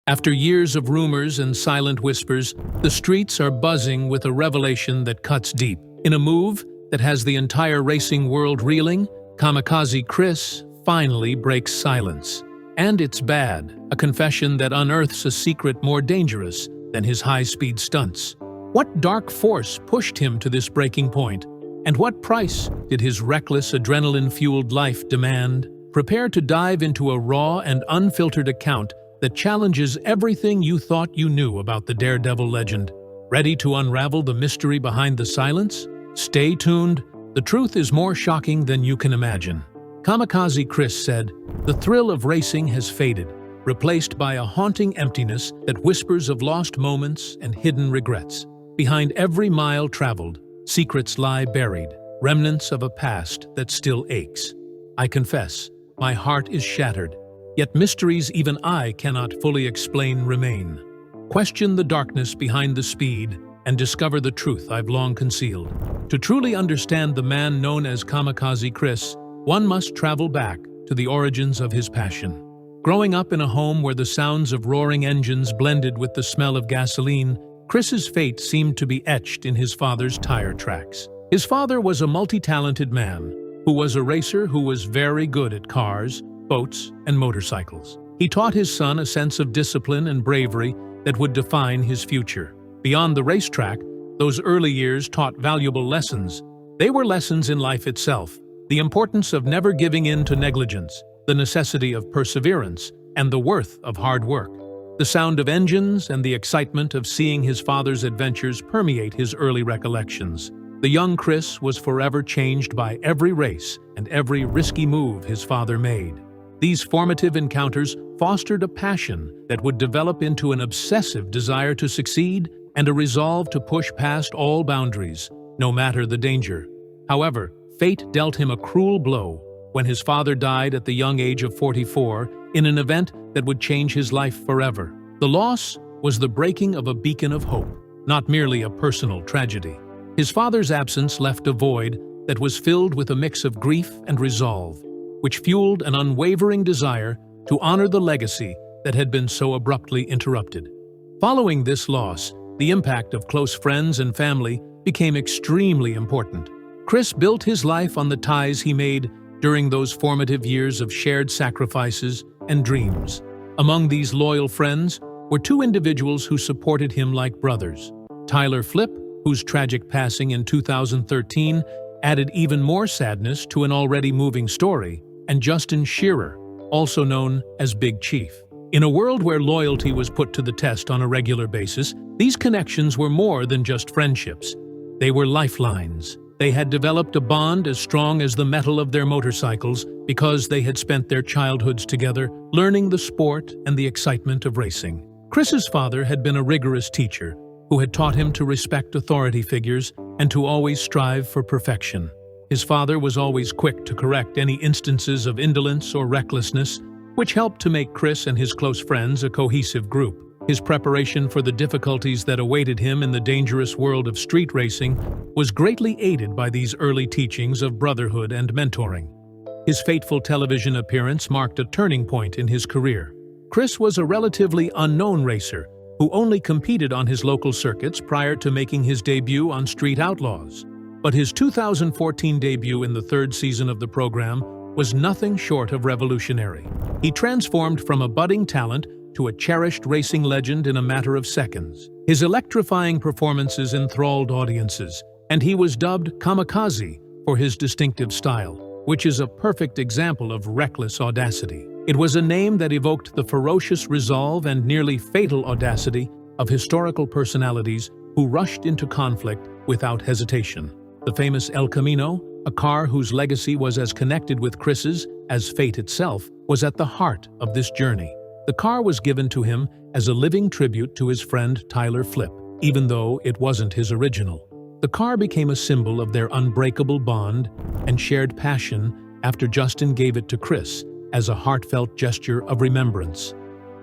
After years of rumors and silent whispers, the streets are buzzing with a revelation that cuts deep. In a move that has the entire racing world reeling, Kamikaze Chris finally breaks silence. And it's bad, a confession that unearths a secret more dangerous than his high-speed stunts. What dark force pushed him to this breaking point? And what price did his reckless, adrenaline-fueled life demand? Prepare to dive into a raw and unfiltered account that challenges everything you thought you knew about the daredevil legend. Ready to unravel the mystery behind the silence? Stay tuned. The truth is more shocking than you can imagine. Kamikaze Chris said, "The thrill of racing has faded, replaced by a haunting emptiness that whispers of lost moments and hidden regrets. Behind every mile traveled, secrets lie buried, remnants of a past that still aches. I confess, my heart is shattered, yet mysteries even I cannot fully explain remain. Question the darkness behind the speed and discover the truth I've long concealed. To truly understand the man known as Kamikaze Chris, one must travel back to the origins of his passion. Growing up in a home where the sounds of roaring engines blended with the smell of gasoline, Chris's fate seemed to be etched in his father's tire tracks. His father was a multi-talented man who was a racer who was very good at cars, boats, and motorcycles. He taught his son a sense of discipline and bravery that would define his future. Beyond the racetrack, those early years taught valuable lessons. They were lessons in life itself, the importance of never giving in to negligence, the necessity of perseverance, and the worth of hard work. The sound of engines and the excitement of seeing his father's adventures permeate his early recollections. The young Chris was forever changed by every race and every risky move his father made. These formative encounters fostered a passion that would develop into an obsessive desire to succeed and a resolve to push past all boundaries, no matter the danger. However, fate dealt him a cruel blow when his father died at the young age of 44 in an event that would change his life forever. The loss was the breaking of a beacon of hope, not merely a personal tragedy. His father's absence left a void that was filled with a mix of grief and resolve, which fueled an unwavering desire to honor the legacy that had been so abruptly interrupted. Following this loss, the impact of close friends and family became extremely important. Chris built his life on the ties he made during those formative years of shared sacrifices and dreams. Among these loyal friends were two individuals who supported him like brothers. Tyler Flip, whose tragic passing in 2013 added even more sadness to an already moving story, and Justin Shearer, also known as Big Chief. In a world where loyalty was put to the test on a regular basis, these connections were more than just friendships. They were lifelines. They had developed a bond as strong as the metal of their motorcycles because they had spent their childhoods together, learning the sport and the excitement of racing. Chris's father had been a rigorous teacher who had taught him to respect authority figures and to always strive for perfection. His father was always quick to correct any instances of indolence or recklessness, which helped to make Chris and his close friends a cohesive group. His preparation for the difficulties that awaited him in the dangerous world of street racing was greatly aided by these early teachings of brotherhood and mentoring. His fateful television appearance marked a turning point in his career. Chris was a relatively unknown racer who only competed on his local circuits prior to making his debut on Street Outlaws. But his 2014 debut in the third season of the program was nothing short of revolutionary. He transformed from a budding talent to a cherished racing legend in a matter of seconds. His electrifying performances enthralled audiences, and he was dubbed Kamikaze for his distinctive style, which is a perfect example of reckless audacity. It was a name that evoked the ferocious resolve and nearly fatal audacity of historical personalities who rushed into conflict without hesitation. The famous El Camino, a car whose legacy was as connected with Chris's as fate itself, was at the heart of this journey. The car was given to him as a living tribute to his friend Tyler Flip, even though it wasn't his original. The car became a symbol of their unbreakable bond and shared passion after Justin gave it to Chris as a heartfelt gesture of remembrance.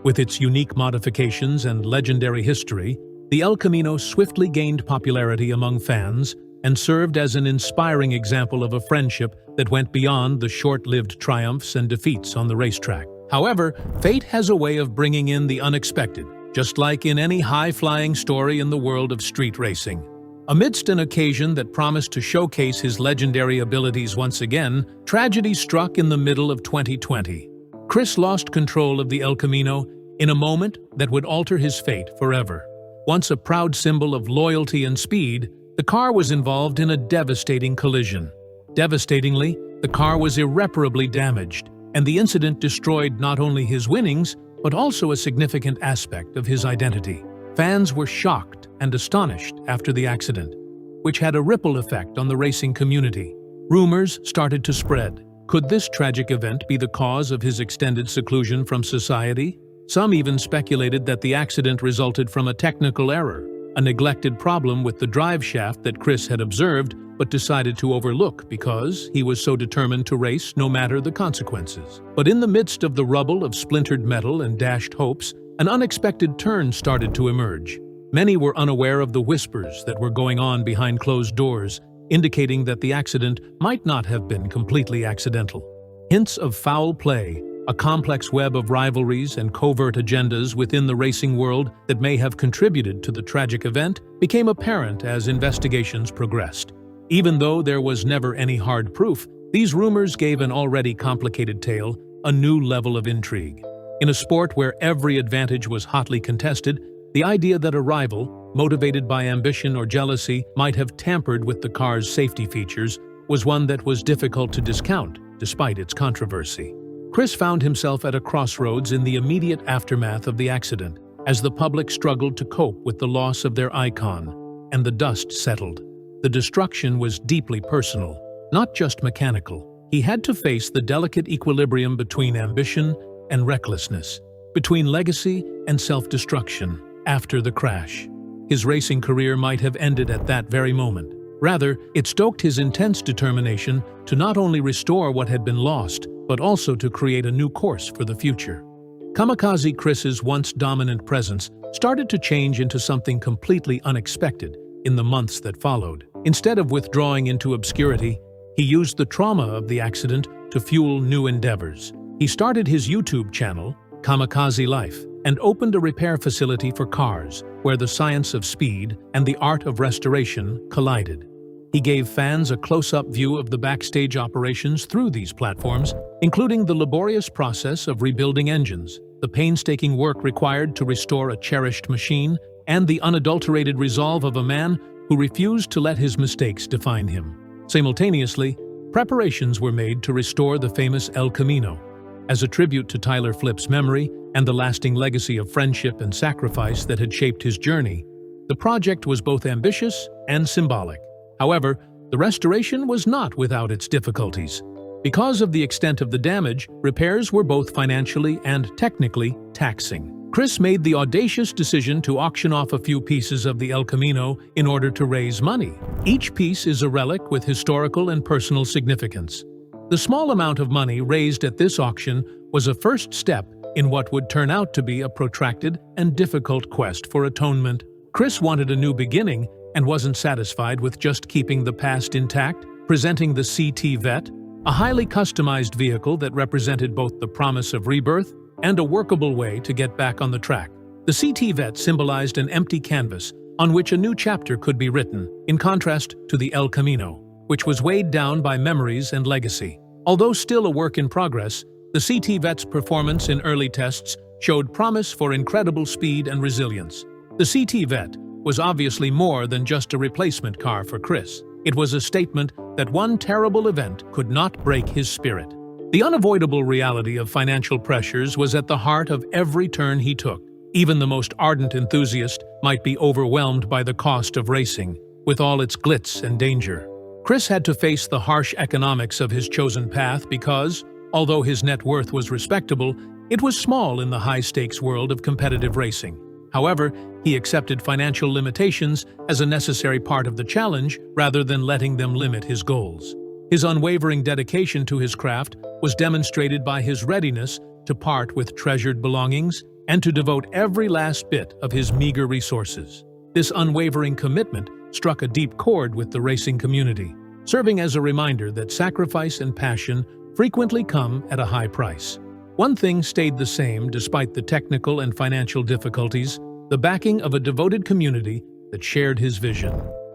With its unique modifications and legendary history, the El Camino swiftly gained popularity among fans and served as an inspiring example of a friendship that went beyond the short-lived triumphs and defeats on the racetrack. However, fate has a way of bringing in the unexpected, just like in any high-flying story in the world of street racing. Amidst an occasion that promised to showcase his legendary abilities once again, tragedy struck in the middle of 2020. Chris lost control of the El Camino in a moment that would alter his fate forever. Once a proud symbol of loyalty and speed, the car was involved in a devastating collision. Devastatingly, the car was irreparably damaged, and the incident destroyed not only his winnings, but also a significant aspect of his identity. Fans were shocked and astonished after the accident, which had a ripple effect on the racing community. Rumors started to spread. Could this tragic event be the cause of his extended seclusion from society? Some even speculated that the accident resulted from a technical error, a neglected problem with the drive shaft that Chris had observed but decided to overlook because he was so determined to race no matter the consequences. But in the midst of the rubble of splintered metal and dashed hopes, an unexpected turn started to emerge. Many were unaware of the whispers that were going on behind closed doors, indicating that the accident might not have been completely accidental. Hints of foul play, a complex web of rivalries and covert agendas within the racing world that may have contributed to the tragic event, became apparent as investigations progressed. Even though there was never any hard proof, these rumors gave an already complicated tale a new level of intrigue. In a sport where every advantage was hotly contested, the idea that a rival, motivated by ambition or jealousy, might have tampered with the car's safety features was one that was difficult to discount, despite its controversy. Chris found himself at a crossroads in the immediate aftermath of the accident, as the public struggled to cope with the loss of their icon, and the dust settled. The destruction was deeply personal, not just mechanical. He had to face the delicate equilibrium between ambition and recklessness, between legacy and self-destruction. After the crash, his racing career might have ended at that very moment. Rather, it stoked his intense determination to not only restore what had been lost, but also to create a new course for the future. Kamikaze Chris's once dominant presence started to change into something completely unexpected in the months that followed. Instead of withdrawing into obscurity, he used the trauma of the accident to fuel new endeavors. He started his YouTube channel, Kamikaze Life, and opened a repair facility for cars, where the science of speed and the art of restoration collided. He gave fans a close-up view of the backstage operations through these platforms, including the laborious process of rebuilding engines, the painstaking work required to restore a cherished machine, and the unadulterated resolve of a man who refused to let his mistakes define him. Simultaneously, preparations were made to restore the famous El Camino. As a tribute to Tyler Flipp's memory and the lasting legacy of friendship and sacrifice that had shaped his journey, the project was both ambitious and symbolic. However, the restoration was not without its difficulties. Because of the extent of the damage, repairs were both financially and technically taxing. Chris made the audacious decision to auction off a few pieces of the El Camino in order to raise money. Each piece is a relic with historical and personal significance. The small amount of money raised at this auction was a first step in what would turn out to be a protracted and difficult quest for atonement. Chris wanted a new beginning and wasn't satisfied with just keeping the past intact, presenting the CT Vet, a highly customized vehicle that represented both the promise of rebirth and a workable way to get back on the track. The CT Vet symbolized an empty canvas on which a new chapter could be written, in contrast to the El Camino, which was weighed down by memories and legacy. Although still a work in progress, the CT Vet's performance in early tests showed promise for incredible speed and resilience. The CT Vet was obviously more than just a replacement car for Chris. It was a statement that one terrible event could not break his spirit. The unavoidable reality of financial pressures was at the heart of every turn he took. Even the most ardent enthusiast might be overwhelmed by the cost of racing, with all its glitz and danger. Chris had to face the harsh economics of his chosen path because, although his net worth was respectable, it was small in the high-stakes world of competitive racing. However, he accepted financial limitations as a necessary part of the challenge rather than letting them limit his goals. His unwavering dedication to his craft was demonstrated by his readiness to part with treasured belongings and to devote every last bit of his meager resources. This unwavering commitment struck a deep chord with the racing community, serving as a reminder that sacrifice and passion frequently come at a high price. One thing stayed the same despite the technical and financial difficulties: the backing of a devoted community that shared his vision.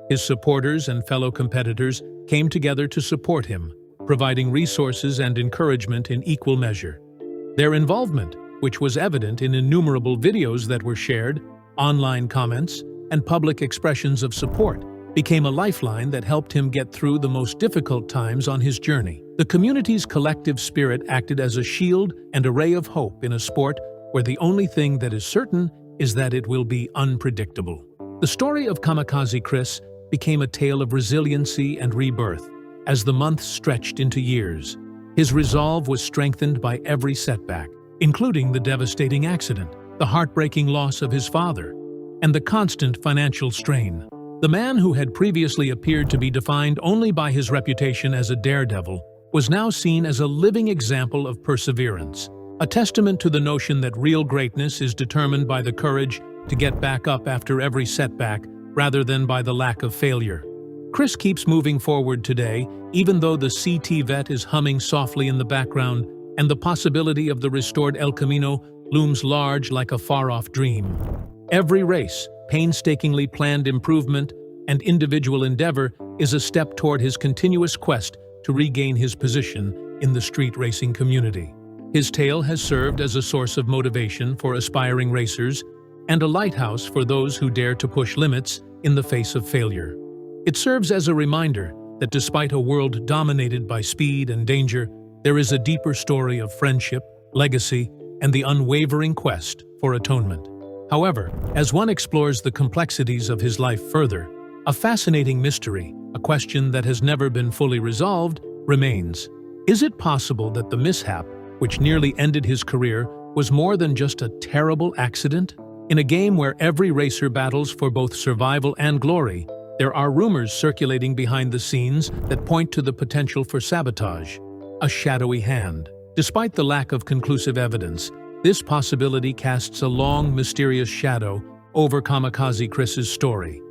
His supporters and fellow competitors came together to support him, providing resources and encouragement in equal measure. Their involvement, which was evident in innumerable videos that were shared, online comments, and public expressions of support, became a lifeline that helped him get through the most difficult times on his journey. The community's collective spirit acted as a shield and a ray of hope in a sport where the only thing that is certain is that it will be unpredictable. The story of Kamikaze Chris became a tale of resiliency and rebirth. As the months stretched into years, his resolve was strengthened by every setback, including the devastating accident, the heartbreaking loss of his father, and the constant financial strain. The man who had previously appeared to be defined only by his reputation as a daredevil was now seen as a living example of perseverance, a testament to the notion that real greatness is determined by the courage to get back up after every setback rather than by the lack of failure. Chris keeps moving forward today, even though the CT vet is humming softly in the background and the possibility of the restored El Camino looms large like a far-off dream. Every race, painstakingly planned improvement, and individual endeavor is a step toward his continuous quest to regain his position in the street racing community. His tale has served as a source of motivation for aspiring racers and a lighthouse for those who dare to push limits in the face of failure. It serves as a reminder that despite a world dominated by speed and danger, there is a deeper story of friendship, legacy, and the unwavering quest for atonement. However, as one explores the complexities of his life further, a fascinating mystery, a question that has never been fully resolved, remains. Is it possible that the mishap, which nearly ended his career, was more than just a terrible accident? In a game where every racer battles for both survival and glory, there are rumors circulating behind the scenes that point to the potential for sabotage, a shadowy hand. Despite the lack of conclusive evidence, this possibility casts a long, mysterious shadow over Kamikaze Chris's story.